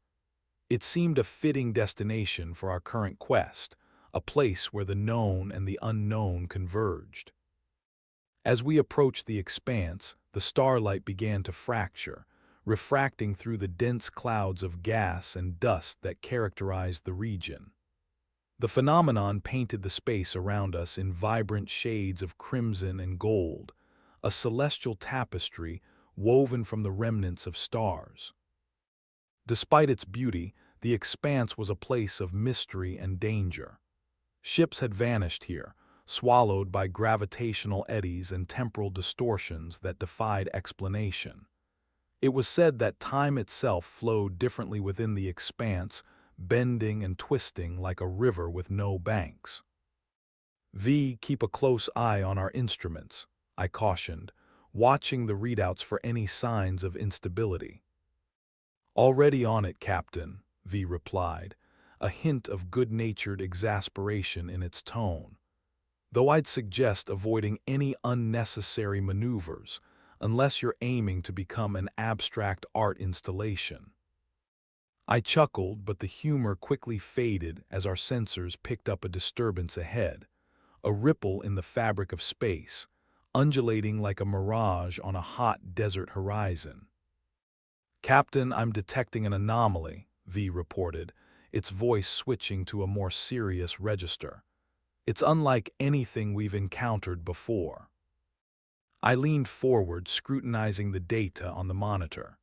A: It seemed a fitting destination for our current quest, a place where the known and the unknown converged. As we approached the expanse, the starlight began to fracture, refracting through the dense clouds of gas and dust that characterized the region. The phenomenon painted the space around us in vibrant shades of crimson and gold, a celestial tapestry woven from the remnants of stars. Despite its beauty, the expanse was a place of mystery and danger. Ships had vanished here, swallowed by gravitational eddies and temporal distortions that defied explanation. It was said that time itself flowed differently within the expanse, bending and twisting like a river with no banks. Keep a close eye on our instruments, I cautioned, watching the readouts for any signs of instability. Already on it, Captain, V replied, a hint of good-natured exasperation in its tone. Though I'd suggest avoiding any unnecessary maneuvers, unless you're aiming to become an abstract art installation. I chuckled, but the humor quickly faded as our sensors picked up a disturbance ahead, a ripple in the fabric of space, undulating like a mirage on a hot desert horizon. Captain, I'm detecting an anomaly, V reported, its voice switching to a more serious register. It's unlike anything we've encountered before. I leaned forward, scrutinizing the data on the monitor.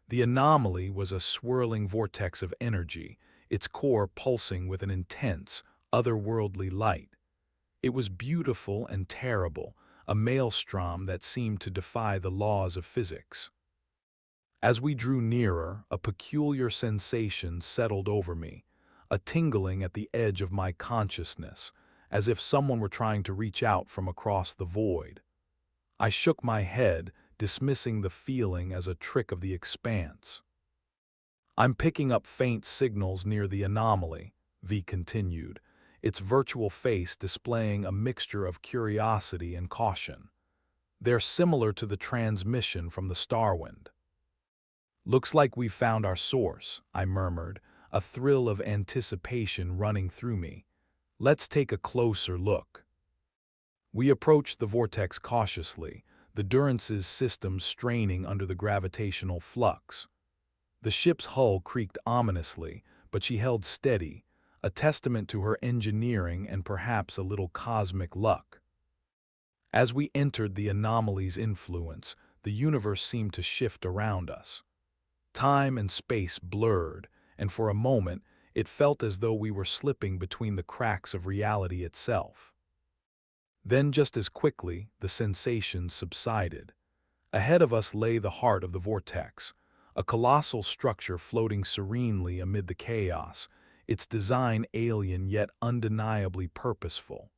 A: The anomaly was a swirling vortex of energy, its core pulsing with an intense, otherworldly light. It was beautiful and terrible, a maelstrom that seemed to defy the laws of physics. As we drew nearer, a peculiar sensation settled over me, a tingling at the edge of my consciousness, as if someone were trying to reach out from across the void. I shook my head, dismissing the feeling as a trick of the expanse. I'm picking up faint signals near the anomaly, V continued, its virtual face displaying a mixture of curiosity and caution. They're similar to the transmission from the Starwind. Looks like we've found our source, I murmured, a thrill of anticipation running through me. Let's take a closer look. We approached the vortex cautiously, the Durance's systems straining under the gravitational flux. The ship's hull creaked ominously, but she held steady, a testament to her engineering and perhaps a little cosmic luck. As we entered the anomaly's influence, the universe seemed to shift around us. Time and space blurred, and for a moment it felt as though we were slipping between the cracks of reality itself. Then, just as quickly, the sensation subsided. Ahead of us lay the heart of the vortex, a colossal structure floating serenely amid the chaos, its design alien yet undeniably purposeful.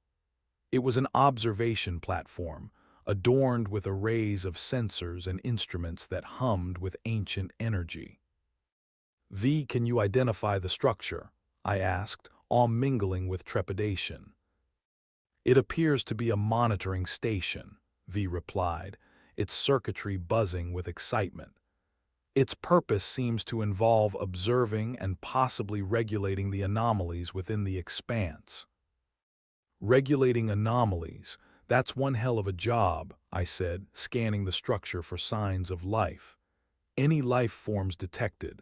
A: It was an observation platform, adorned with arrays of sensors and instruments that hummed with ancient energy. Can you identify the structure? I asked, all mingling with trepidation. It appears to be a monitoring station, V replied, its circuitry buzzing with excitement. Its purpose seems to involve observing and possibly regulating the anomalies within the expanse. Regulating anomalies, that's one hell of a job, I said, scanning the structure for signs of life. Any life forms detected?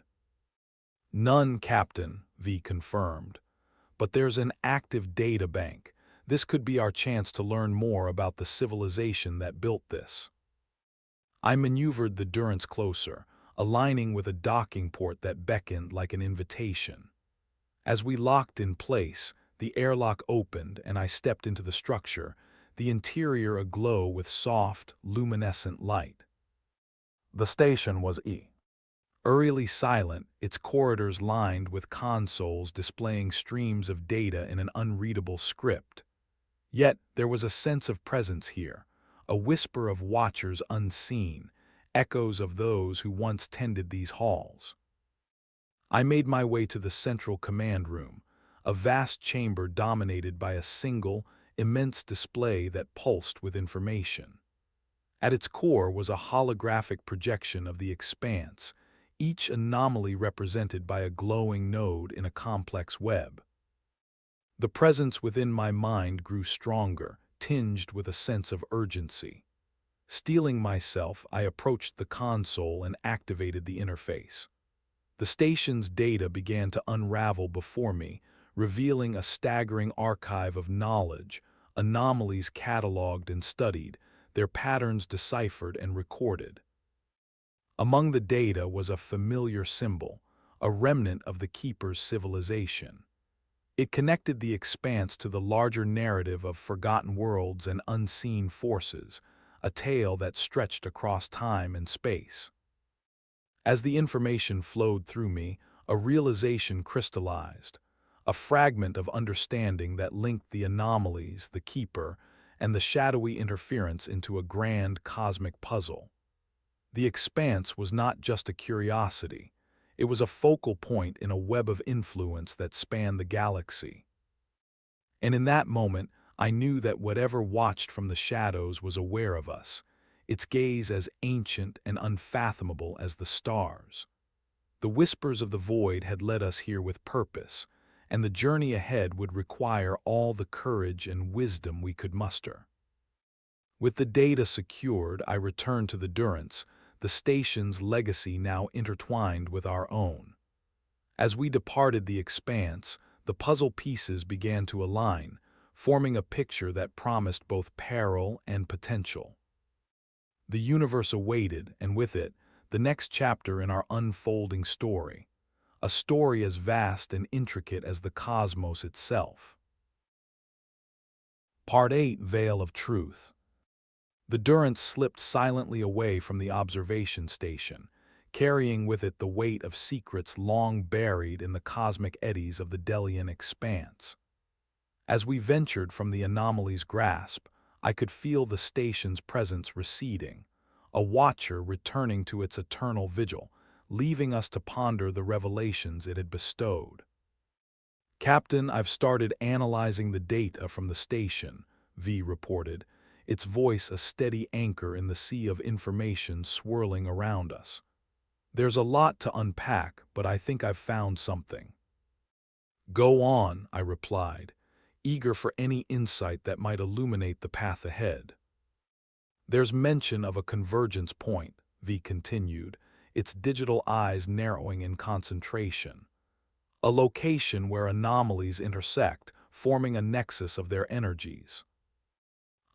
A: None, Captain, V confirmed. But there's an active data bank. This could be our chance to learn more about the civilization that built this. I maneuvered the Durance closer, aligning with a docking port that beckoned like an invitation. As we locked in place, the airlock opened and I stepped into the structure, the interior aglow with soft, luminescent light. The station was eerily silent, its corridors lined with consoles displaying streams of data in an unreadable script. Yet there was a sense of presence here, a whisper of watchers unseen, echoes of those who once tended these halls. I made my way to the central command room, a vast chamber dominated by a single, immense display that pulsed with information. At its core was a holographic projection of the expanse, each anomaly represented by a glowing node in a complex web. The presence within my mind grew stronger, tinged with a sense of urgency. Steeling myself, I approached the console and activated the interface. The station's data began to unravel before me, revealing a staggering archive of knowledge, anomalies cataloged and studied, their patterns deciphered and recorded. Among the data was a familiar symbol, a remnant of the Keeper's civilization. It connected the expanse to the larger narrative of forgotten worlds and unseen forces, a tale that stretched across time and space. As the information flowed through me, a realization crystallized, a fragment of understanding that linked the anomalies, the Keeper, and the shadowy interference into a grand cosmic puzzle. The expanse was not just a curiosity, it was a focal point in a web of influence that spanned the galaxy. And in that moment, I knew that whatever watched from the shadows was aware of us, its gaze as ancient and unfathomable as the stars. The whispers of the void had led us here with purpose, and the journey ahead would require all the courage and wisdom we could muster. With the data secured, I returned to the Durance, the station's legacy now intertwined with our own. As we departed the expanse, the puzzle pieces began to align, forming a picture that promised both peril and potential. The universe awaited, and with it, the next chapter in our unfolding story, a story as vast and intricate as the cosmos itself. Part 8: Veil of Truth. The Durance slipped silently away from the observation station, carrying with it the weight of secrets long buried in the cosmic eddies of the Delian expanse. As we ventured from the anomaly's grasp, I could feel the station's presence receding, a watcher returning to its eternal vigil, leaving us to ponder the revelations it had bestowed. "Captain, I've started analyzing the data from the station," V reported, its voice a steady anchor in the sea of information swirling around us. "There's a lot to unpack, but I think I've found something." "Go on," I replied, eager for any insight that might illuminate the path ahead. "There's mention of a convergence point," V continued, its digital eyes narrowing in concentration. "A location where anomalies intersect, forming a nexus of their energies."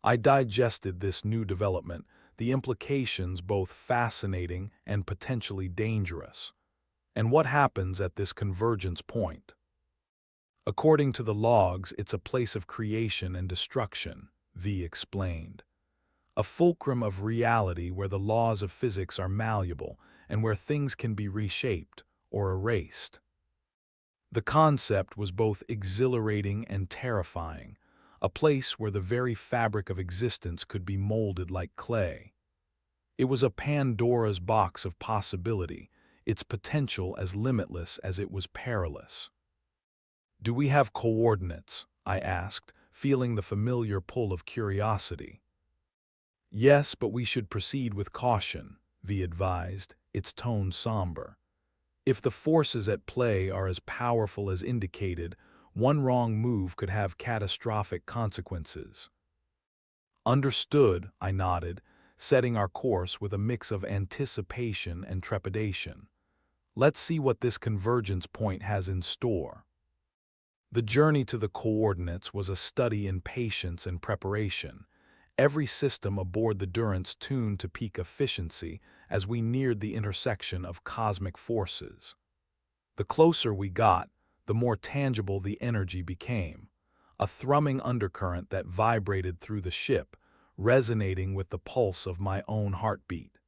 A: I digested this new development, the implications both fascinating and potentially dangerous. And what happens at this convergence point? "According to the logs, it's a place of creation and destruction," V explained. "A fulcrum of reality where the laws of physics are malleable and where things can be reshaped or erased." The concept was both exhilarating and terrifying, a place where the very fabric of existence could be molded like clay. It was a Pandora's box of possibility, its potential as limitless as it was perilous. "Do we have coordinates?" I asked, feeling the familiar pull of curiosity. "Yes, but we should proceed with caution," V advised, its tone somber. "If the forces at play are as powerful as indicated, one wrong move could have catastrophic consequences." "Understood," I nodded, setting our course with a mix of anticipation and trepidation. "Let's see what this convergence point has in store." The journey to the coordinates was a study in patience and preparation, every system aboard the Durance tuned to peak efficiency as we neared the intersection of cosmic forces. The closer we got, the more tangible the energy became, a thrumming undercurrent that vibrated through the ship, resonating with the pulse of my own heartbeat.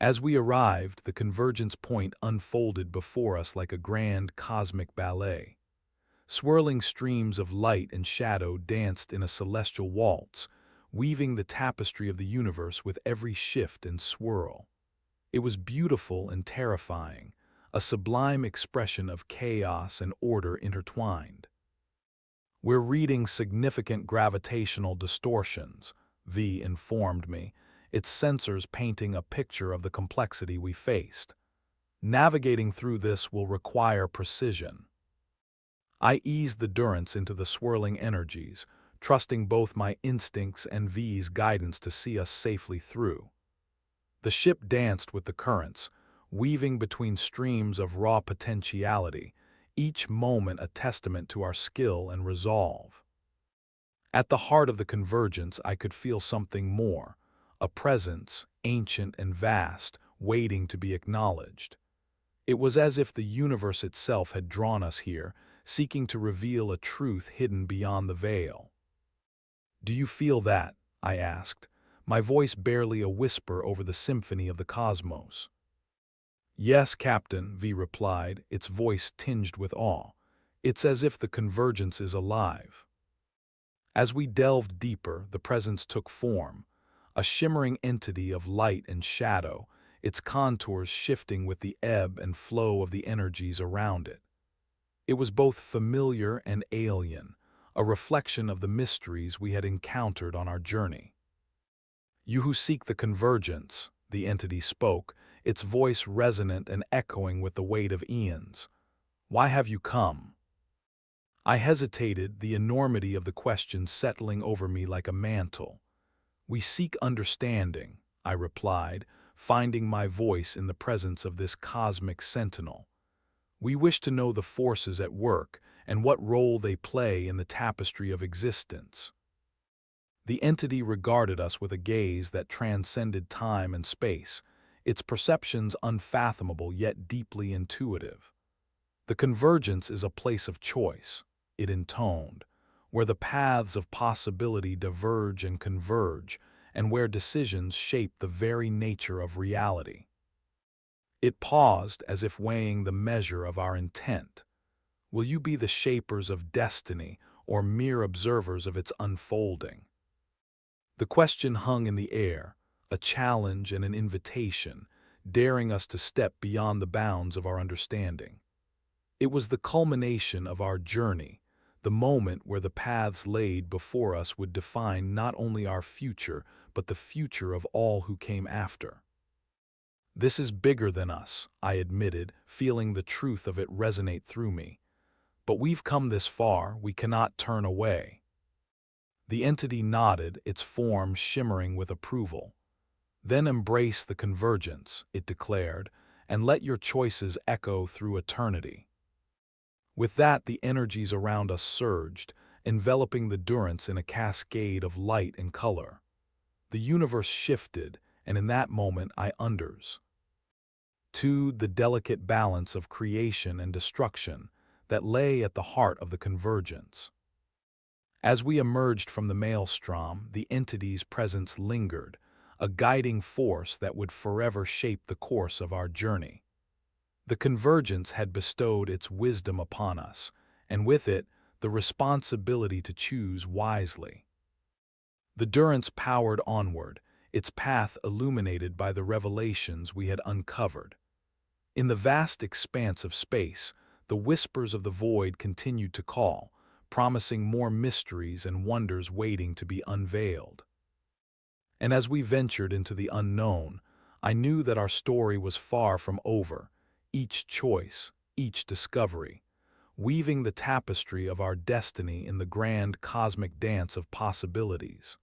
A: As we arrived, the convergence point unfolded before us like a grand cosmic ballet. Swirling streams of light and shadow danced in a celestial waltz, weaving the tapestry of the universe with every shift and swirl. It was beautiful and terrifying, a sublime expression of chaos and order intertwined. "We're reading significant gravitational distortions," V informed me, its sensors painting a picture of the complexity we faced. "Navigating through this will require precision." I eased the Durance into the swirling energies, trusting both my instincts and V's guidance to see us safely through. The ship danced with the currents, weaving between streams of raw potentiality, each moment a testament to our skill and resolve. At the heart of the convergence, I could feel something more, a presence, ancient and vast, waiting to be acknowledged. It was as if the universe itself had drawn us here, seeking to reveal a truth hidden beyond the veil. "Do you feel that?" I asked, my voice barely a whisper over the symphony of the cosmos. "Yes, Captain," V replied, its voice tinged with awe. "It's as if the convergence is alive." As we delved deeper, the presence took form, a shimmering entity of light and shadow, its contours shifting with the ebb and flow of the energies around it. It was both familiar and alien, a reflection of the mysteries we had encountered on our journey. "You who seek the convergence," the entity spoke, its voice resonant and echoing with the weight of eons. "Why have you come?" I hesitated, the enormity of the question settling over me like a mantle. "We seek understanding," I replied, finding my voice in the presence of this cosmic sentinel. "We wish to know the forces at work and what role they play in the tapestry of existence." The entity regarded us with a gaze that transcended time and space, its perceptions unfathomable yet deeply intuitive. "The convergence is a place of choice," it intoned, "where the paths of possibility diverge and converge, and where decisions shape the very nature of reality." It paused as if weighing the measure of our intent. "Will you be the shapers of destiny or mere observers of its unfolding?" The question hung in the air, a challenge and an invitation, daring us to step beyond the bounds of our understanding. It was the culmination of our journey, the moment where the paths laid before us would define not only our future, but the future of all who came after. "This is bigger than us," I admitted, feeling the truth of it resonate through me. "But we've come this far, we cannot turn away." The entity nodded, its form shimmering with approval. "Then embrace the convergence," it declared, "and let your choices echo through eternity." With that, the energies around us surged, enveloping the Durance in a cascade of light and color. The universe shifted, and in that moment I understood the delicate balance of creation and destruction that lay at the heart of the convergence. As we emerged from the maelstrom, the entity's presence lingered, a guiding force that would forever shape the course of our journey. The convergence had bestowed its wisdom upon us, and with it, the responsibility to choose wisely. The Durance powered onward, its path illuminated by the revelations we had uncovered. In the vast expanse of space, the whispers of the void continued to call, promising more mysteries and wonders waiting to be unveiled. And as we ventured into the unknown, I knew that our story was far from over, each choice, each discovery, weaving the tapestry of our destiny in the grand cosmic dance of possibilities.